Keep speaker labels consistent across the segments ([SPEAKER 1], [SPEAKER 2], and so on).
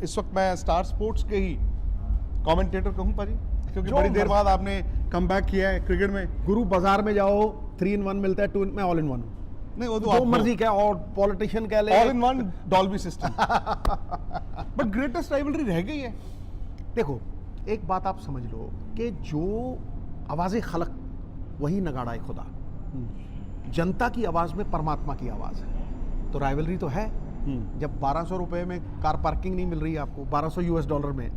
[SPEAKER 1] इस वक्त मैं स्टार स्पोर्ट्स के ही कमेंटेटर कहूँ पाजी, क्योंकि बड़ी देर बाद आपने कम बैक किया है क्रिकेट में।
[SPEAKER 2] गुरु बाजार में जाओ 3 in 1 मिलता है, 2 में ऑल इन वन।
[SPEAKER 1] नहीं वो तो
[SPEAKER 2] जो मर्जी क्या, और पॉलिटिशियन कह ले,
[SPEAKER 1] all in one Dolby system. But greatest rivalry रह गई है।
[SPEAKER 2] देखो एक बात आप समझ लो कि जो आवाज़ खलक वही नगाड़ा खुदा, जनता की आवाज़ में परमात्मा की आवाज़ है। तो राइवलरी तो है। जब 1200 रुपए में कार पार्किंग नहीं मिल रही है आपको, $1200 में,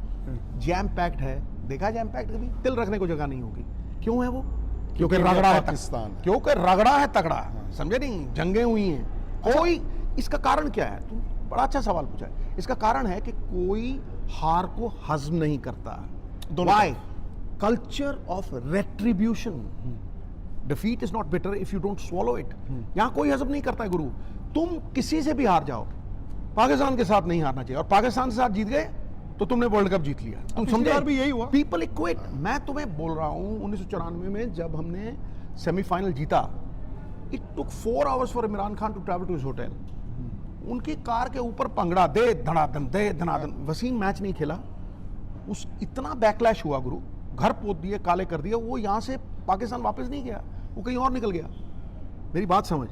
[SPEAKER 2] जैम पैक्ड है, देखा जैम पैक्ड कभी, तिल रखने को जगह नहीं होगी। क्यों है वो? क्योंकि रगड़ा है
[SPEAKER 1] पाकिस्तान,
[SPEAKER 2] क्योंकि रगड़ा है तगड़ा, समझे नहीं, जंगें हुई हैं। कोई इसका कारण क्या है? तुम बड़ा अच्छा सवाल पूछा है। इसका कारण है कि कोई हार को हजम नहीं करता। Why? Culture of retribution. Defeat is not bitter if you don't swallow it. यहां कोई हजम नहीं करता है गुरु। तुम किसी से भी हार जाओ, पाकिस्तान के साथ नहीं हारना चाहिए, और पाकिस्तान के साथ जीत गए तो तुमने वर्ल्ड कप जीत लिया। तुम समझे?
[SPEAKER 1] भी यही हुआ।
[SPEAKER 2] People equate. मैं तुम्हें बोल रहा हूं 1994 में जब हमने सेमीफाइनल जीता, it took 4 hours for Imran Khan to travel to his hotel. उनकी कार के ऊपर पंगड़ा दे धनाधन, दे धनाधन। वसीम मैच नहीं खेला, उस इतना बैकलैश हुआ गुरु, घर पोत दिए, काले कर दिए। वो यहां से पाकिस्तान वापस नहीं गया, वो कहीं और निकल गया। मेरी बात समझ।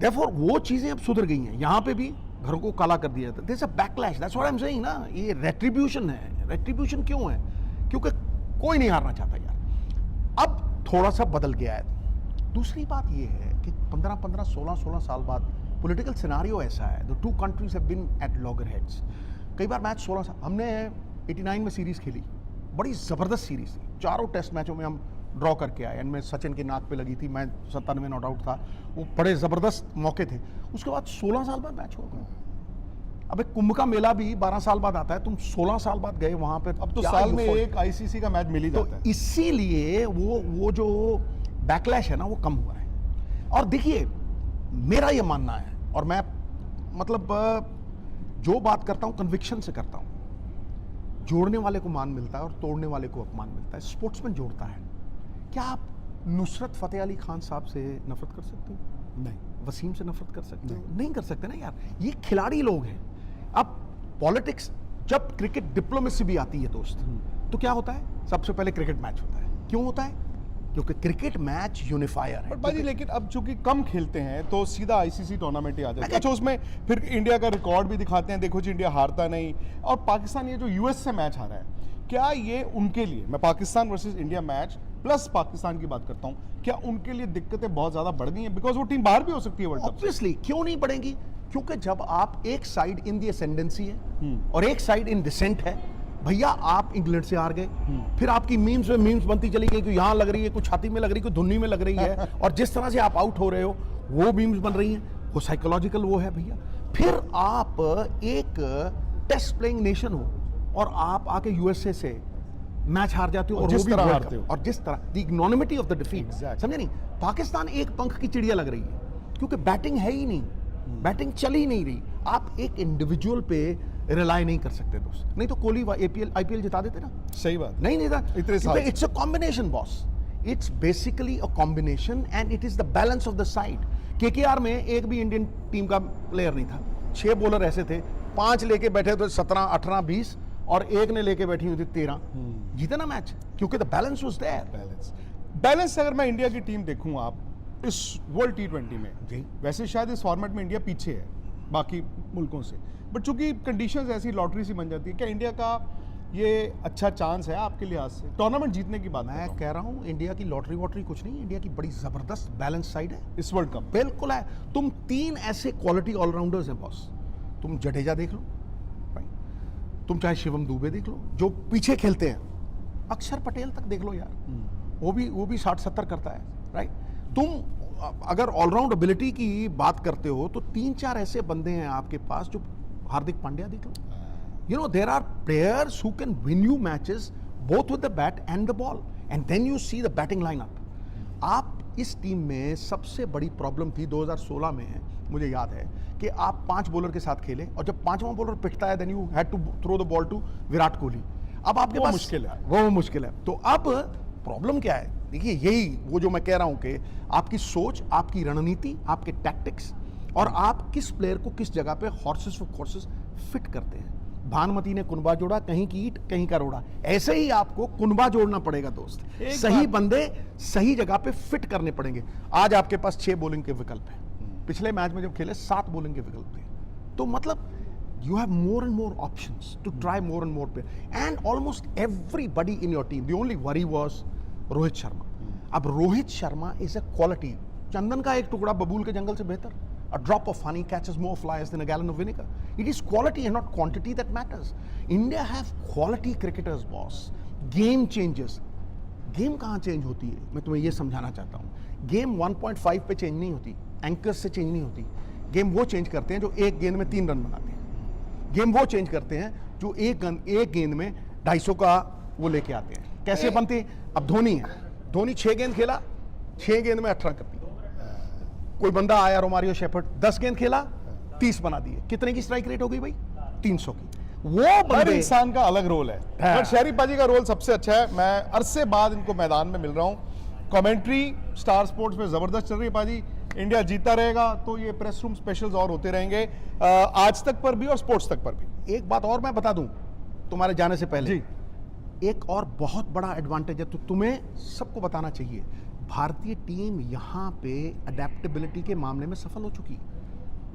[SPEAKER 2] Therefore, वो चीजें अब सुधर गई हैं। यहां पे भी घरों को काला कर दिया था। There's a backlash. That's what I'm saying ना। ये रेट्रीब्यूशन है। रेट्रीब्यूशन क्यों है? क्योंकि कोई नहीं हारना चाहता यार। अब थोड़ा सा बदल गया है। दूसरी बात ये है कि 15-15, 16-16 साल बाद पॉलिटिकल सिनारियो ऐसा है। The two countries have been at loggerheads. कई बार मैच 16 साल, हमने 89 में सीरीज खेली, बड़ी जबरदस्त सीरीज थी। 4 टेस्ट मैचों में हम ड्रॉ करके आए, इनमें सचिन की नाक पे लगी थी, मैं 97 नॉट आउट था। वो बड़े जबरदस्त मौके थे। उसके बाद 16 साल बाद मैच होगा। अबे कुंभ का मेला भी 12 साल बाद आता है, तुम 16 साल बाद गए वहां पे।
[SPEAKER 1] अब तो साल में एक आईसीसी का मैच मिल ही जाता है।
[SPEAKER 2] तो इसीलिए वो जो बैकलैश है ना, वो कम हुआ है। और देखिए मेरा ये मानना है, और मैं मतलब जो बात करता हूं कन्विक्शन से करता हूं। जोड़ने वाले को मान मिलता है और तोड़ने वाले को अपमान मिलता है। स्पोर्ट्समैन जोड़ता है। क्या आप नुसरत फतेह अली खान साहब से नफरत कर सकते हो?
[SPEAKER 1] नहीं।
[SPEAKER 2] वसीम से नफरत कर सकते हो? नहीं कर सकते ना यार। ये खिलाड़ी लोग हैं। अब पॉलिटिक्स, जब क्रिकेट डिप्लोमेसी भी आती है दोस्त, तो क्या होता है? सबसे पहले क्रिकेट मैच होता है। क्यों होता है? क्योंकि क्रिकेट मैच यूनिफायर है।
[SPEAKER 1] बाजी लेकिन अब चूंकि कम खेलते हैं तो सीधा आईसीसी टूर्नामेंट ही आ जाता है। अच्छा, उसमें फिर इंडिया का रिकॉर्ड भी दिखाते हैं, देखो जी इंडिया हारता नहीं। और पाकिस्तान ये जो यूएस से मैच हारा है, क्या ये उनके लिए, मैं Pakistan versus India match plus Pakistan की बात करता हूं, क्या उनके लिए दिक्कतें बहुत ज्यादा बढ़ गई हैं? बिकॉज वो टीम बाहर भी हो सकती है वर्ल्ड कप से।
[SPEAKER 2] ऑब्वियसली क्यों नहीं बढ़ेंगी? क्योंकि जब आप एक साइड इन दी एसेंडेंसी है और एक साइड इन डिसेंट है, भैया आप इंग्लैंड से हार गए, फिर आपकी मीम्स में मीम्स बनती चली गई कि यहां लग रही है, कुछ छाती में लग रही है, कुछ धुन्नी में लग रही है, और जिस तरह से आप आउट हो रहे हो वो मीम्स बन रही हैं। वो साइकोलॉजिकल वो है भैया। फिर आप एक टेस्ट प्लेइंग नेशन हो और आप आके यूएसए से मैच हार जाते हो, और
[SPEAKER 1] जिस
[SPEAKER 2] वो भी
[SPEAKER 1] तरह
[SPEAKER 2] वर्ल्ड
[SPEAKER 1] हारते
[SPEAKER 2] कप।
[SPEAKER 1] हो।
[SPEAKER 2] और जिस तरह द इग्नोनिमिटी ऑफ द डिफीट, समझे नहीं? पाकिस्तान एक पंख की चिड़िया लग रही है, क्योंकि बैटिंग है ही नहीं, बैटिंग चल ही नहीं रही। आप एक इंडिविजुअल पे रिलाई नहीं कर सकते दोस्त। नहीं तो कोहली आईपीएल जिता देते ना।
[SPEAKER 1] सही बात।
[SPEAKER 2] नहीं था।
[SPEAKER 1] इतने साल
[SPEAKER 2] it's a combination boss. It's basically a combination and it is the balance of the side. KKR में एक भी इंडियन टीम का प्लेयर नहीं था। 6 बॉलर ऐसे थे, 5 लेके बैठे थे 17, 18, 20, और एक ने लेके बैठी हुई थी 13। जीते ना मैच, क्योंकि the balance was there.
[SPEAKER 1] Balance अगर मैं इंडिया की टीम देखूं आप इस वर्ल्ड T20 में
[SPEAKER 2] जी,
[SPEAKER 1] वैसे शायद इस फॉर्मेट में इंडिया पीछे है बाकी मुल्कों से, बट चूंकि कंडीशंस ऐसी लॉटरी सी बन जाती है, क्या इंडिया का ये अच्छा चांस है आपके लिहाज से टूर्नामेंट जीतने की बात?
[SPEAKER 2] मैं कह रहा हूं इंडिया की लॉटरी वॉटरी कुछ नहीं, इंडिया की बड़ी जबरदस्त बैलेंस साइड है
[SPEAKER 1] इस वर्ल्ड कप।
[SPEAKER 2] बिल्कुल है। तुम 3 ऐसे क्वालिटी ऑलराउंडर्स हैं बॉस। तुम जडेजा देख लो, तुम चाहे शिवम दुबे देख लो जो पीछे खेलते हैं, अक्षर पटेल तक देख लो यार, वो भी 60-70 करता है, राइट? तुम अगर ऑलराउंड एबिलिटी की बात करते हो तो 3-4 ऐसे बंदे हैं आपके पास, जो हार्दिक पांड्या देख लो। You know, there are players who can win you matches both with the bat and the ball, and then you see the batting lineup. आप इस टीम में सबसे बड़ी प्रॉब्लम थी 2016 में, मुझे याद है कि आप 5 बॉलर के साथ खेले, और जब 5वां बॉलर पिटता है then you had to throw the ball to Virat Kohli. अब आपके पास मुश्किल है। तो अब प्रॉब्लम क्या है? देखिए यही वो जो मैं कह रहा हूं कि आपकी सोच, आपकी रणनीति, आपके टैक्टिक्स, और आप किस प्लेयर को किस जगह पे हॉर्सेस फॉर कोर्सेस फिट करते हैं। भानुमति ने कुनबा जोड़ा, कहीं की ईंट कहीं का रोड़ा। ऐसे ही आपको कुनबा जोड़ना पड़ेगा दोस्त,
[SPEAKER 1] एक
[SPEAKER 2] सही
[SPEAKER 1] बात-
[SPEAKER 2] बंदे सही जगह पे फिट करने पड़ेंगे। आज आपके पास 6 बॉलिंग के विकल्प हैं, पिछले मैच में जब खेले 7 बॉलिंग के विकल्प थे। तो मतलब you have more and more options to try more and more players, and almost everybody in your team. The only worry was Rohit Sharma. अब Rohit Sharma is a quality, चंदन का एक टुकड़ा बबूल के जंगल से बेहतर। A drop of honey catches more flies than a gallon of vinegar. It is quality and not quantity that matters. India have quality cricketers, boss. Game changes. Game कहाँ change होती है, मैं तुम्हें ये समझाना चाहता हूँ। गेम 1.5 पे चेंज नहीं होती, एंकर्स से चेंज नहीं होती। गेम वो चेंज करते हैं जो एक गेंद में 3 रन बनाते हैं। गेम वो चेंज करते हैं जो एक गेंद में 250 का वो लेके आते हैं। कैसे बनते हैं? अब धोनी है, धोनी 6 गेंद खेला, 6 गेंद में 18 कर दिए। कोई बंदा आया रोमारियो शेफर्ड, 10 गेंद खेला, 30 बना दिए। कितने की स्ट्राइक रेट हो गई भाई? 300 की। वो
[SPEAKER 1] हर
[SPEAKER 2] बंदे
[SPEAKER 1] इंसान का अलग रोल है,
[SPEAKER 2] हाँ।
[SPEAKER 1] बट शहरी पाजी का रोल सबसे अच्छा है। मैं अरसे बाद इनको मैदान में मिल रहा हूँ। कमेंट्री स्टार स्पोर्ट्स में जबरदस्त चल रही है पाजी। इंडिया जीता रहेगा तो ये प्रेस रूम स्पेशल्स और होते रहेंगे, आज तक पर भी और स्पोर्ट्स तक पर भी।
[SPEAKER 2] एक बात और मैं बता दूं तुम्हारे जाने से पहले,
[SPEAKER 1] जी।
[SPEAKER 2] एक और बहुत बड़ा एडवांटेज है, तो तुम्हें सबको बताना चाहिए। भारतीय टीम यहाँ पे अडेप्टेबिलिटी के मामले में सफल हो चुकी है।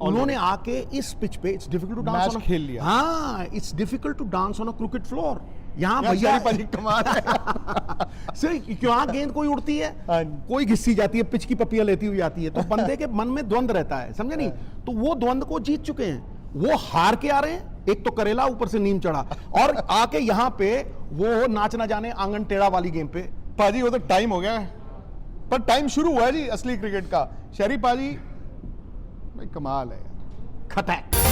[SPEAKER 2] उन्होंने आके इस पिच पे, it's difficult to dance
[SPEAKER 1] match खेल लिया।
[SPEAKER 2] हाँ, it's difficult to dance on a cricket floor. यहाँ
[SPEAKER 1] यार,
[SPEAKER 2] भैया
[SPEAKER 1] शहरी पाजी कमाल है।
[SPEAKER 2] सिर्फ यहाँ गेंद कोई उड़ती है,
[SPEAKER 1] हाँ।
[SPEAKER 2] कोई घिस्सी जाती है, पिच की पपियां लेती हुई आती है, तो बंदे के मन में द्वंद रहता है, समझे नहीं? तो वो द्वंद को जीत चुके हैं, वो हार के आ रहे हैं। एक तो करेला, ऊपर से नीम चढ़ा, और आके यहाँ पे वो नाच ना जाने आंगन टेढ़ा वाली गेम पे।
[SPEAKER 1] पाजी वो तो टाइम हो गया है, पर टाइम शुरू हुआ है जी असली क्रिकेट का। शहरी पाजी भाई कमाल है यार।
[SPEAKER 2] खटैक।